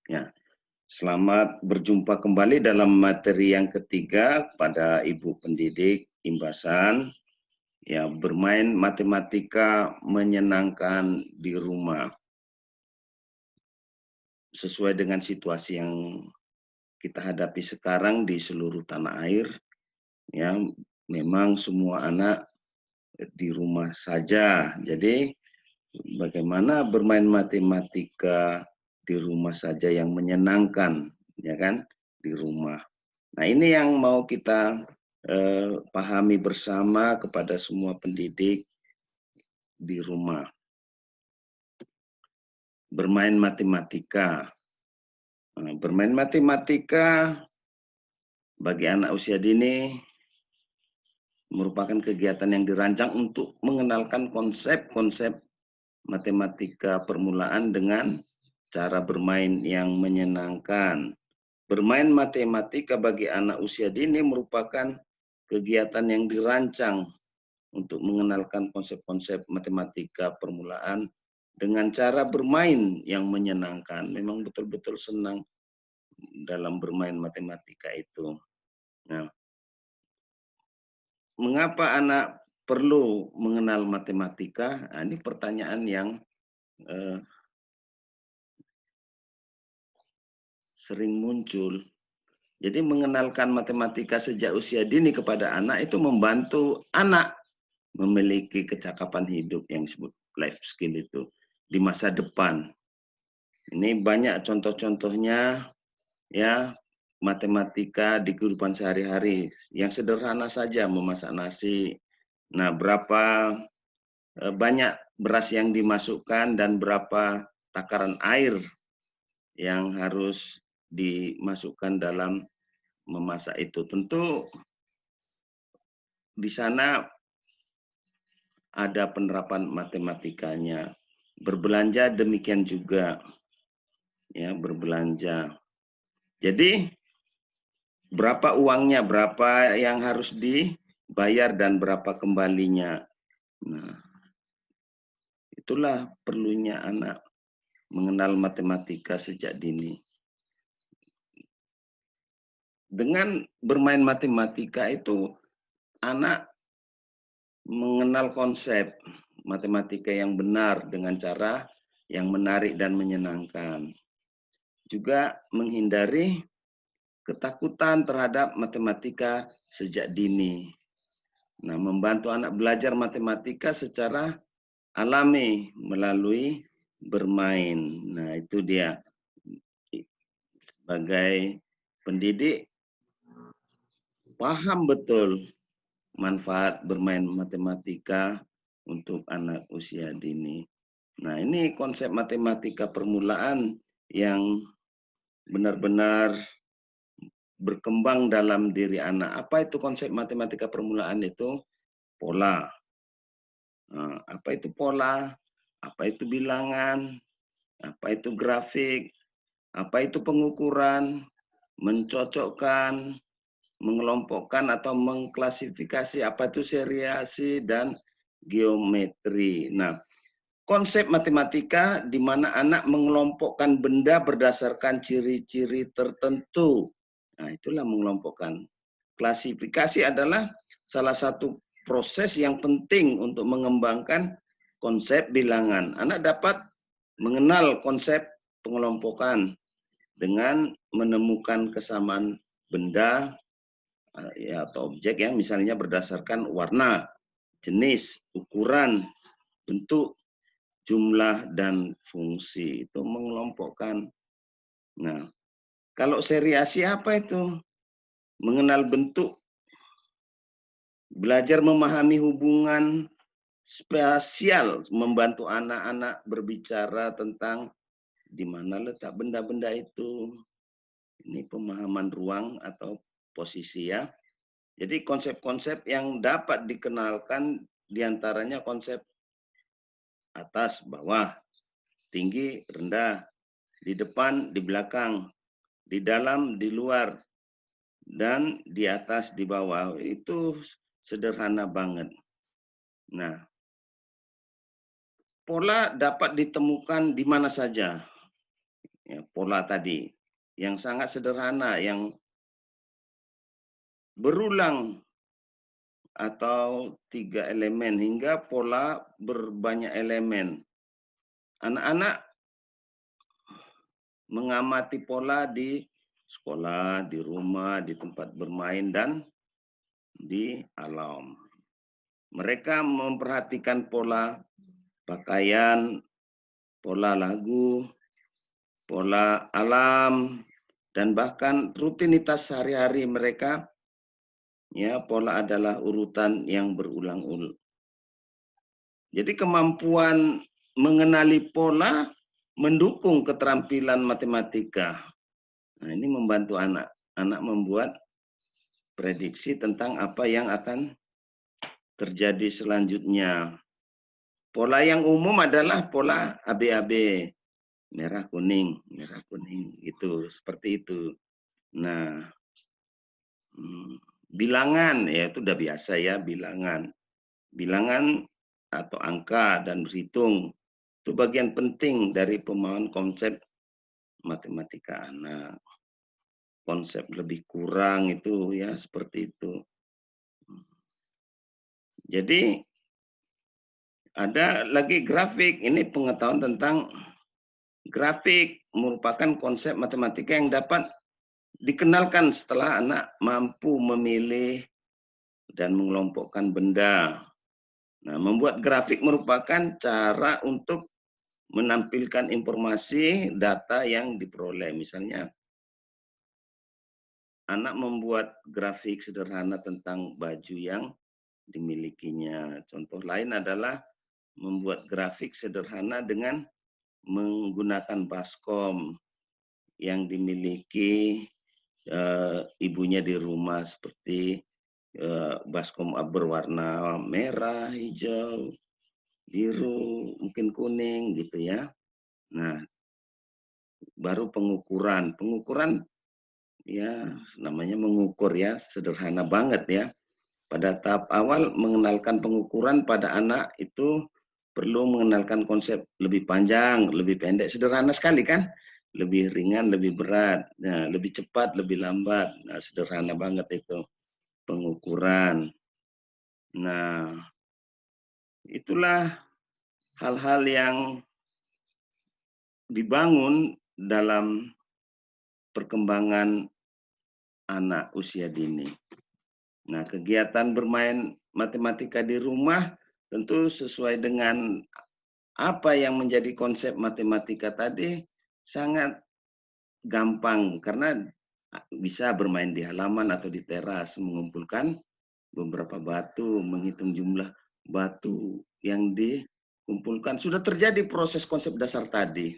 Ya, selamat berjumpa kembali dalam materi yang ketiga pada Ibu pendidik Imbasan. Ya, bermain matematika menyenangkan di rumah. Sesuai dengan situasi yang kita hadapi sekarang di seluruh tanah air, ya, memang semua anak di rumah saja. Jadi, bagaimana bermain matematika di rumah saja yang menyenangkan, ya kan, di rumah. Nah, ini yang mau kita pahami bersama kepada semua pendidik di rumah. Bermain matematika. Nah, bermain matematika bagi anak usia dini merupakan kegiatan yang dirancang untuk mengenalkan konsep-konsep matematika permulaan dengan cara bermain yang menyenangkan. Bermain matematika bagi anak usia dini merupakan kegiatan yang dirancang untuk mengenalkan konsep-konsep matematika permulaan dengan cara bermain yang menyenangkan. Memang betul-betul senang dalam bermain matematika itu. Nah, mengapa anak perlu mengenal matematika? Nah, ini pertanyaan yang sering muncul. Jadi mengenalkan matematika sejak usia dini kepada anak itu membantu anak memiliki kecakapan hidup yang disebut life skill itu di masa depan. Ini banyak contoh-contohnya, ya, matematika di kehidupan sehari-hari yang sederhana saja, memasak nasi. Nah, berapa banyak beras yang dimasukkan dan berapa takaran air yang harus dimasukkan dalam memasak itu. Tentu di sana ada penerapan matematikanya. Berbelanja demikian juga, ya, berbelanja. Jadi berapa uangnya, berapa yang harus dibayar dan berapa kembalinya. Nah, itulah perlunya anak mengenal matematika sejak dini. Dengan bermain matematika itu anak mengenal konsep matematika yang benar dengan cara yang menarik dan menyenangkan. Juga menghindari ketakutan terhadap matematika sejak dini. Nah, membantu anak belajar matematika secara alami melalui bermain. Nah, itu dia. Sebagai pendidik, paham betul manfaat bermain matematika untuk anak usia dini. Nah, ini konsep matematika permulaan yang benar-benar berkembang dalam diri anak. Apa itu konsep matematika permulaan itu? Pola. Nah, apa itu pola? Apa itu bilangan? Apa itu grafik? Apa itu pengukuran? Mencocokkan, mengelompokkan atau mengklasifikasi, apa itu seriasi dan geometri. Nah, konsep matematika di mana anak mengelompokkan benda berdasarkan ciri-ciri tertentu. Nah, itulah mengelompokkan. Klasifikasi adalah salah satu proses yang penting untuk mengembangkan konsep bilangan. Anak dapat mengenal konsep pengelompokan dengan menemukan kesamaan benda ya, atau objek yang misalnya berdasarkan warna, jenis, ukuran, bentuk, jumlah, dan fungsi. Itu mengelompokkan. Nah, kalau seriasi apa itu? Mengenal bentuk, belajar memahami hubungan spasial, membantu anak-anak berbicara tentang di mana letak benda-benda itu. Ini pemahaman ruang atau posisi, ya. Jadi konsep-konsep yang dapat dikenalkan diantaranya konsep atas, bawah, tinggi, rendah, di depan, di belakang, di dalam, di luar, dan di atas, di bawah. Itu sederhana banget. Nah, pola dapat ditemukan di mana saja. ya, pola tadi yang sangat sederhana, yang berulang atau 3 elemen hingga pola berbanyak elemen. Anak-anak mengamati pola di sekolah, di rumah, di tempat bermain, dan di alam. Mereka memperhatikan pola pakaian, pola lagu, pola alam, dan bahkan rutinitas sehari-hari mereka. Ya, pola adalah urutan yang berulang-ulang. Jadi kemampuan mengenali pola mendukung keterampilan matematika. Nah, ini membantu anak membuat prediksi tentang apa yang akan terjadi selanjutnya. Pola yang umum adalah pola ABAB, merah kuning, gitu, seperti itu. Nah, bilangan ya itu udah biasa ya, bilangan atau angka dan berhitung itu bagian penting dari pemahaman konsep matematika anak. Konsep lebih kurang itu ya seperti itu. Jadi ada lagi grafik, ini pengetahuan tentang grafik merupakan konsep matematika yang dapat dikenalkan setelah anak mampu memilih dan mengelompokkan benda. Nah, membuat grafik merupakan cara untuk menampilkan informasi data yang diperoleh. Misalnya, anak membuat grafik sederhana tentang baju yang dimilikinya. Contoh lain adalah membuat grafik sederhana dengan menggunakan baskom yang dimiliki ibunya di rumah, seperti baskom berwarna merah, hijau, biru, mungkin kuning gitu ya. Nah, baru pengukuran. Pengukuran ya namanya mengukur ya, sederhana banget ya. Pada tahap awal mengenalkan pengukuran pada anak itu perlu mengenalkan konsep lebih panjang, lebih pendek, sederhana sekali kan? Lebih ringan, lebih berat, nah, lebih cepat, lebih lambat. Nah, sederhana banget itu pengukuran. Nah, itulah hal-hal yang dibangun dalam perkembangan anak usia dini. Nah, kegiatan bermain matematika di rumah tentu sesuai dengan apa yang menjadi konsep matematika tadi sangat gampang karena bisa bermain di halaman atau di teras, mengumpulkan beberapa batu, menghitung jumlah batu yang dikumpulkan. Sudah terjadi proses konsep dasar tadi.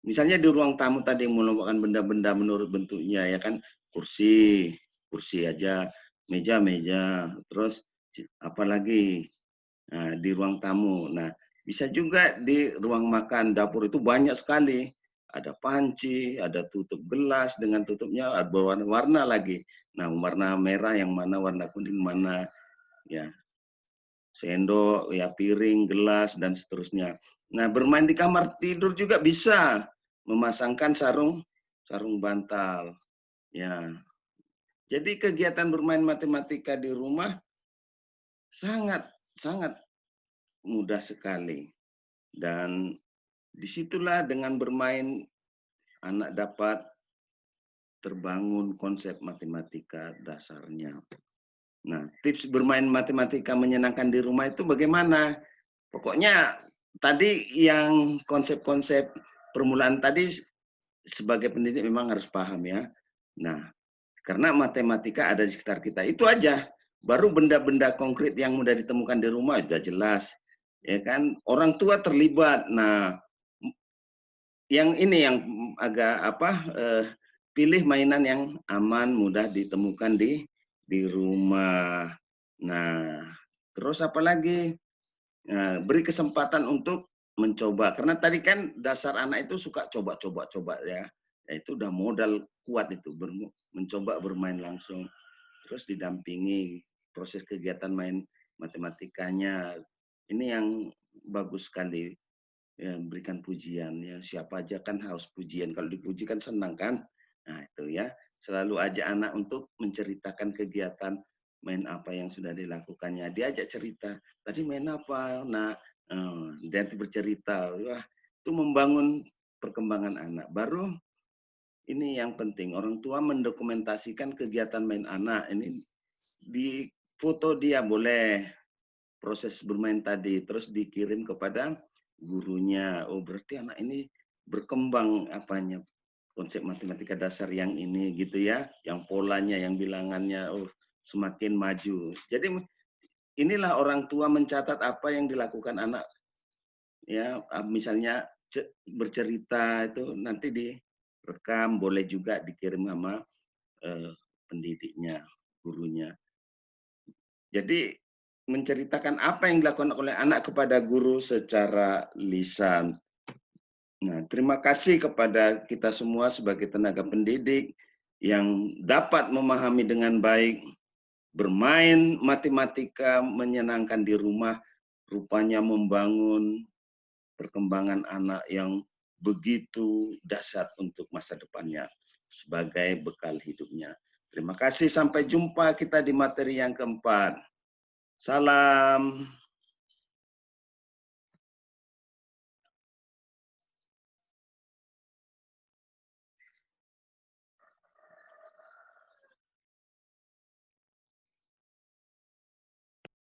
Misalnya di ruang tamu tadi mengelompokkan benda-benda menurut bentuknya ya kan, kursi, kursi aja, meja, terus apalagi di ruang tamu. Nah, bisa juga di ruang makan, dapur itu banyak sekali. Ada panci, ada tutup gelas dengan tutupnya berwarna-warna lagi. Nah, warna merah yang mana, warna kuning mana, ya. Sendok, ya piring, gelas, dan seterusnya. Nah, bermain di kamar tidur juga bisa memasangkan sarung bantal. Ya, jadi kegiatan bermain matematika di rumah sangat sangat mudah sekali. Dan disitulah dengan bermain anak dapat terbangun konsep matematika dasarnya. Nah, tips bermain matematika menyenangkan di rumah itu bagaimana? Pokoknya tadi yang konsep-konsep permulaan tadi sebagai pendidik memang harus paham ya. Nah, karena matematika ada di sekitar kita. Itu aja. Baru benda-benda konkret yang mudah ditemukan di rumah sudah jelas. Ya kan? Orang tua terlibat. Nah, yang ini yang agak pilih mainan yang aman, mudah ditemukan di rumah. Nah, terus apa lagi? Nah, beri kesempatan untuk mencoba. Karena tadi kan dasar anak itu suka coba ya. Ya itu udah modal kuat itu, mencoba bermain langsung. Terus didampingi proses kegiatan main matematikanya. Ini yang bagus sekali. ya berikan pujian. Ya, siapa aja kan haus pujian. Kalau dipuji kan senang kan? Nah, itu ya. Selalu ajak anak untuk menceritakan kegiatan main apa yang sudah dilakukannya. Dia ajak cerita. Tadi main apa? Nah, dia nanti bercerita. Wah, itu membangun perkembangan anak. Baru ini yang penting. Orang tua mendokumentasikan kegiatan main anak. Ini di foto dia boleh proses bermain tadi, terus dikirim kepada gurunya. Oh, berarti anak ini berkembang apanya, konsep matematika dasar yang ini gitu ya, yang polanya, yang bilangannya, oh semakin maju. Jadi inilah orang tua mencatat apa yang dilakukan anak ya, misalnya bercerita itu nanti direkam, boleh juga dikirim sama pendidiknya, gurunya. Jadi menceritakan apa yang dilakukan oleh anak kepada guru secara lisan. Nah, terima kasih kepada kita semua sebagai tenaga pendidik yang dapat memahami dengan baik bermain matematika menyenangkan di rumah, rupanya membangun perkembangan anak yang begitu dahsyat untuk masa depannya sebagai bekal hidupnya. Terima kasih, sampai jumpa kita di materi yang keempat. Salam.